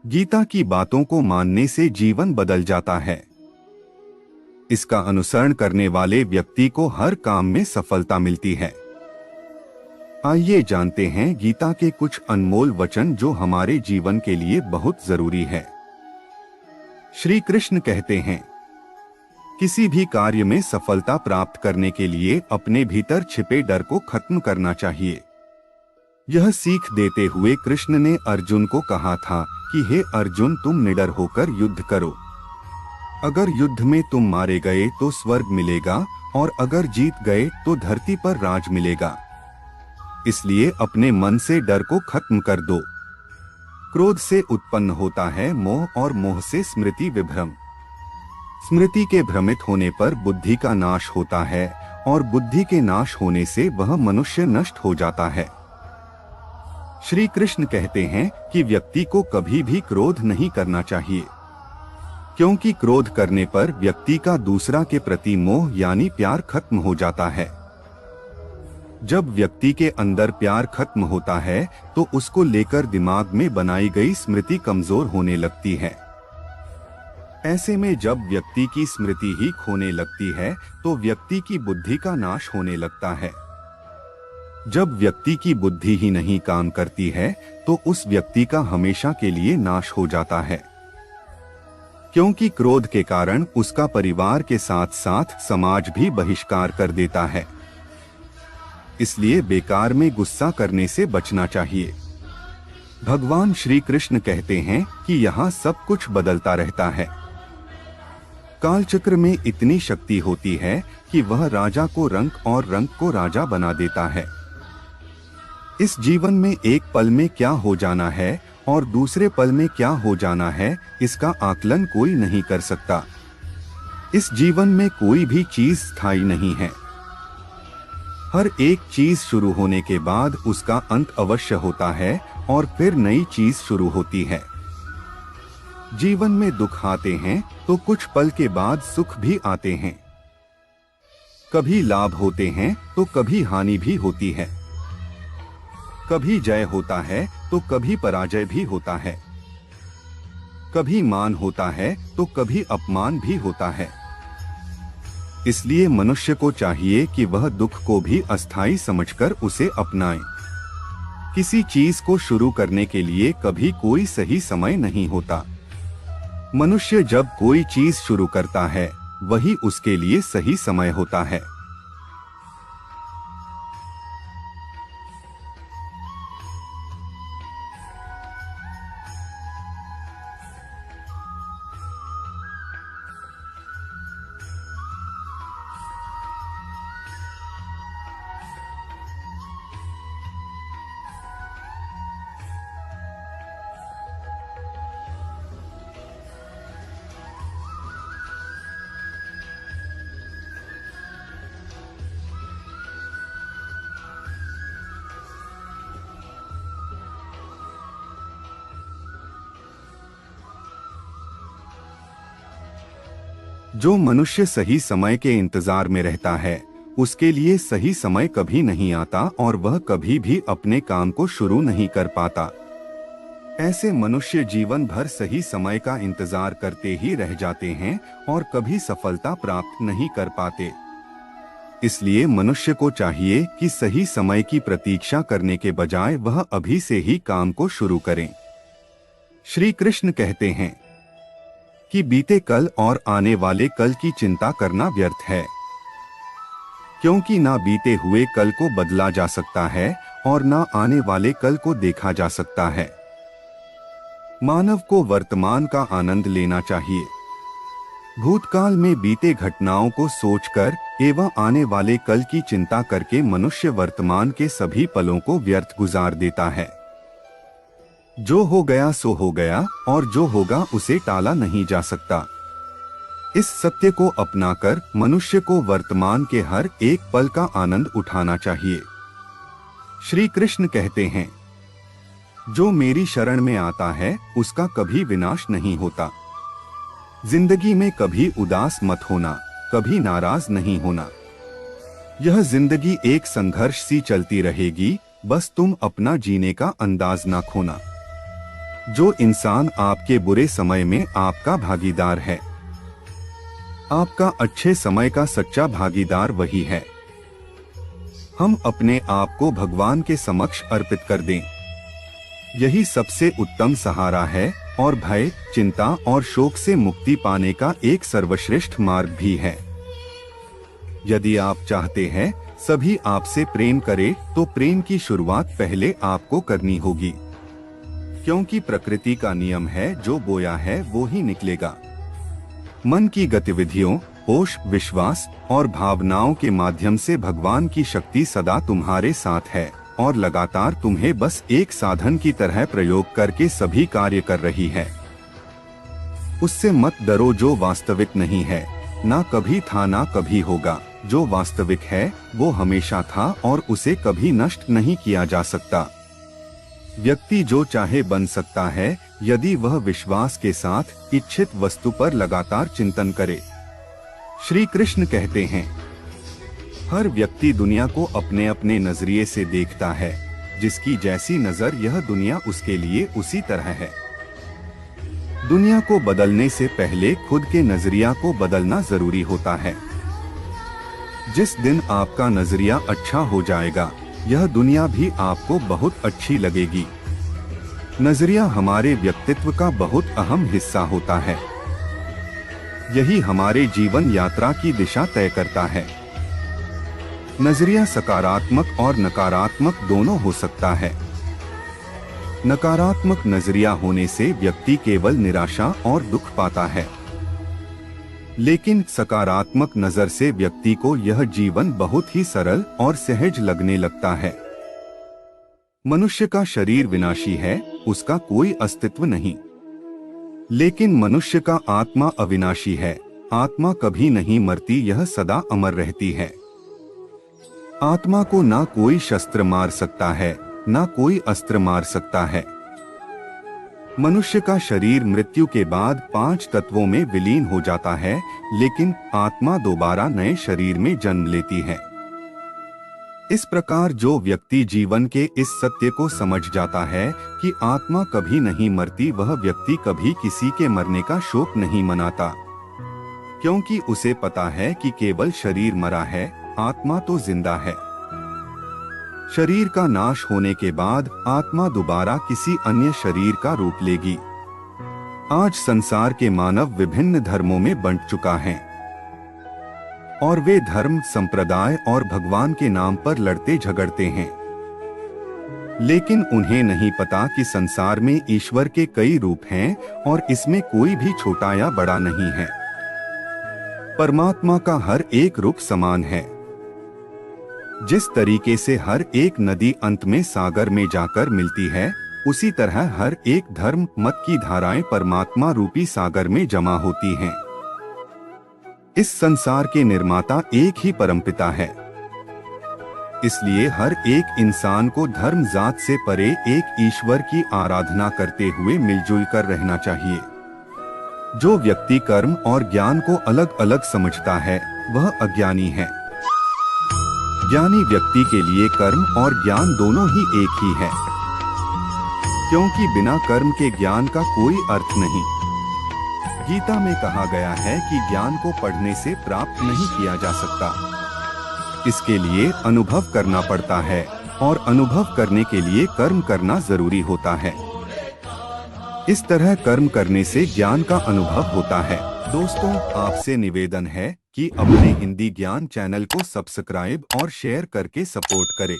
गीता की बातों को मानने से जीवन बदल जाता है। इसका अनुसरण करने वाले व्यक्ति को हर काम में सफलता मिलती है। आइए जानते हैं गीता के कुछ अनमोल वचन जो हमारे जीवन के लिए बहुत जरूरी है। श्री कृष्ण कहते हैं, किसी भी कार्य में सफलता प्राप्त करने के लिए अपने भीतर छिपे डर को खत्म करना चाहिए। यह सीख देते हुए कृष्ण ने अर्जुन को कहा था कि हे अर्जुन, तुम निडर होकर युद्ध करो। अगर युद्ध में तुम मारे गए तो स्वर्ग मिलेगा और अगर जीत गए तो धरती पर राज मिलेगा। इसलिए अपने मन से डर को खत्म कर दो। क्रोध से उत्पन्न होता है मोह और मोह से स्मृति विभ्रम। स्मृति के भ्रमित होने पर बुद्धि का नाश होता है और बुद्धि के नाश होने से वह मनुष्य नष्ट हो जाता है। श्री कृष्ण कहते हैं कि व्यक्ति को कभी भी क्रोध नहीं करना चाहिए, क्योंकि क्रोध करने पर व्यक्ति का दूसरा के प्रति मोह यानी प्यार खत्म हो जाता है। जब व्यक्ति के अंदर प्यार खत्म होता है तो उसको लेकर दिमाग में बनाई गई स्मृति कमजोर होने लगती है। ऐसे में जब व्यक्ति की स्मृति ही खोने लगती है तो व्यक्ति की बुद्धि का नाश होने लगता है। जब व्यक्ति की बुद्धि ही नहीं काम करती है तो उस व्यक्ति का हमेशा के लिए नाश हो जाता है, क्योंकि क्रोध के कारण उसका परिवार के साथ साथ समाज भी बहिष्कार कर देता है। इसलिए बेकार में गुस्सा करने से बचना चाहिए। भगवान श्री कृष्ण कहते हैं कि यहाँ सब कुछ बदलता रहता है। कालचक्र में इतनी शक्ति होती है कि वह राजा को रंक और रंक को राजा बना देता है। इस जीवन में एक पल में क्या हो जाना है और दूसरे पल में क्या हो जाना है, इसका आकलन कोई नहीं कर सकता। इस जीवन में कोई भी चीज स्थायी नहीं है। हर एक चीज शुरू होने के बाद उसका अंत अवश्य होता है और फिर नई चीज शुरू होती है। जीवन में दुख आते हैं तो कुछ पल के बाद सुख भी आते हैं। कभी लाभ होते हैं तो कभी हानि भी होती है। कभी जय होता है तो कभी पराजय भी होता है। कभी मान होता है तो कभी अपमान भी होता है। इसलिए मनुष्य को चाहिए कि वह दुख को भी अस्थायी समझकर उसे अपनाए। किसी चीज को शुरू करने के लिए कभी कोई सही समय नहीं होता। मनुष्य जब कोई चीज शुरू करता है वही उसके लिए सही समय होता है। जो मनुष्य सही समय के इंतजार में रहता है उसके लिए सही समय कभी नहीं आता और वह कभी भी अपने काम को शुरू नहीं कर पाता। ऐसे मनुष्य जीवन भर सही समय का इंतजार करते ही रह जाते हैं और कभी सफलता प्राप्त नहीं कर पाते। इसलिए मनुष्य को चाहिए कि सही समय की प्रतीक्षा करने के बजाय वह अभी से ही काम को शुरू करें। श्री कृष्ण कहते हैं कि बीते कल और आने वाले कल की चिंता करना व्यर्थ है, क्योंकि ना बीते हुए कल को बदला जा सकता है और ना आने वाले कल को देखा जा सकता है। मानव को वर्तमान का आनंद लेना चाहिए। भूतकाल में बीते घटनाओं को सोचकर एवं आने वाले कल की चिंता करके मनुष्य वर्तमान के सभी पलों को व्यर्थ गुजार देता है। जो हो गया सो हो गया और जो होगा उसे टाला नहीं जा सकता। इस सत्य को अपनाकर मनुष्य को वर्तमान के हर एक पल का आनंद उठाना चाहिए। श्री कृष्ण कहते हैं, जो मेरी शरण में आता है उसका कभी विनाश नहीं होता। जिंदगी में कभी उदास मत होना, कभी नाराज नहीं होना। यह जिंदगी एक संघर्ष सी चलती रहेगी, बस तुम अपना जीने का अंदाज ना खोना। जो इंसान आपके बुरे समय में आपका भागीदार है, आपका अच्छे समय का सच्चा भागीदार वही है। हम अपने आप को भगवान के समक्ष अर्पित कर दें, यही सबसे उत्तम सहारा है और भय, चिंता और शोक से मुक्ति पाने का एक सर्वश्रेष्ठ मार्ग भी है। यदि आप चाहते हैं सभी आपसे प्रेम करें, तो प्रेम की शुरुआत पहले आपको करनी होगी, क्योंकि प्रकृति का नियम है, जो बोया है वो ही निकलेगा। मन की गतिविधियों, होश, विश्वास और भावनाओं के माध्यम से भगवान की शक्ति सदा तुम्हारे साथ है और लगातार तुम्हें बस एक साधन की तरह प्रयोग करके सभी कार्य कर रही है। उससे मत डरो जो वास्तविक नहीं है, ना कभी था ना कभी होगा। जो वास्तविक है वो हमेशा था और उसे कभी नष्ट नहीं किया जा सकता। व्यक्ति जो चाहे बन सकता है, यदि वह विश्वास के साथ इच्छित वस्तु पर लगातार चिंतन करे। श्री कृष्ण कहते हैं, हर व्यक्ति दुनिया को अपने अपने नजरिए से देखता है, जिसकी जैसी नजर यह दुनिया उसके लिए उसी तरह है। दुनिया को बदलने से पहले खुद के नजरिया को बदलना जरूरी होता है। जिस दिन आपका नजरिया अच्छा हो जाएगा, यह दुनिया भी आपको बहुत अच्छी लगेगी। नजरिया हमारे व्यक्तित्व का बहुत अहम हिस्सा होता है। यही हमारे जीवन यात्रा की दिशा तय करता है। नजरिया सकारात्मक और नकारात्मक दोनों हो सकता है। नकारात्मक नजरिया होने से व्यक्ति केवल निराशा और दुख पाता है, लेकिन सकारात्मक नजर से व्यक्ति को यह जीवन बहुत ही सरल और सहज लगने लगता है। मनुष्य का शरीर विनाशी है, उसका कोई अस्तित्व नहीं, लेकिन मनुष्य का आत्मा अविनाशी है। आत्मा कभी नहीं मरती, यह सदा अमर रहती है। आत्मा को ना कोई शस्त्र मार सकता है, ना कोई अस्त्र मार सकता है। मनुष्य का शरीर मृत्यु के बाद 5 तत्वों में विलीन हो जाता है, लेकिन आत्मा दोबारा नए शरीर में जन्म लेती है। इस प्रकार जो व्यक्ति जीवन के इस सत्य को समझ जाता है कि आत्मा कभी नहीं मरती, वह व्यक्ति कभी किसी के मरने का शोक नहीं मनाता, क्योंकि उसे पता है कि केवल शरीर मरा है, आत्मा तो जिंदा है। शरीर का नाश होने के बाद आत्मा दोबारा किसी अन्य शरीर का रूप लेगी। आज संसार के मानव विभिन्न धर्मों में बंट चुका है और वे धर्म, संप्रदाय और भगवान के नाम पर लड़ते झगड़ते हैं, लेकिन उन्हें नहीं पता कि संसार में ईश्वर के कई रूप हैं और इसमें कोई भी छोटा या बड़ा नहीं है। परमात्मा का हर एक रूप समान है। जिस तरीके से हर एक नदी अंत में सागर में जाकर मिलती है, उसी तरह हर एक धर्म मत की धाराएं परमात्मा रूपी सागर में जमा होती हैं। इस संसार के निर्माता एक ही परमपिता है, इसलिए हर एक इंसान को धर्म जात से परे एक ईश्वर की आराधना करते हुए मिलजुल कर रहना चाहिए। जो व्यक्ति कर्म और ज्ञान को अलग अलग समझता है, वह अज्ञानी है। ज्ञानी व्यक्ति के लिए कर्म और ज्ञान दोनों ही एक ही है, क्योंकि बिना कर्म के ज्ञान का कोई अर्थ नहीं। गीता में कहा गया है कि ज्ञान को पढ़ने से प्राप्त नहीं किया जा सकता, इसके लिए अनुभव करना पड़ता है और अनुभव करने के लिए कर्म करना जरूरी होता है। इस तरह कर्म करने से ज्ञान का अनुभव होता है। दोस्तों, आपसे निवेदन है कि अपने हिंदी ज्ञान चैनल को सब्सक्राइब और शेयर करके सपोर्ट करें।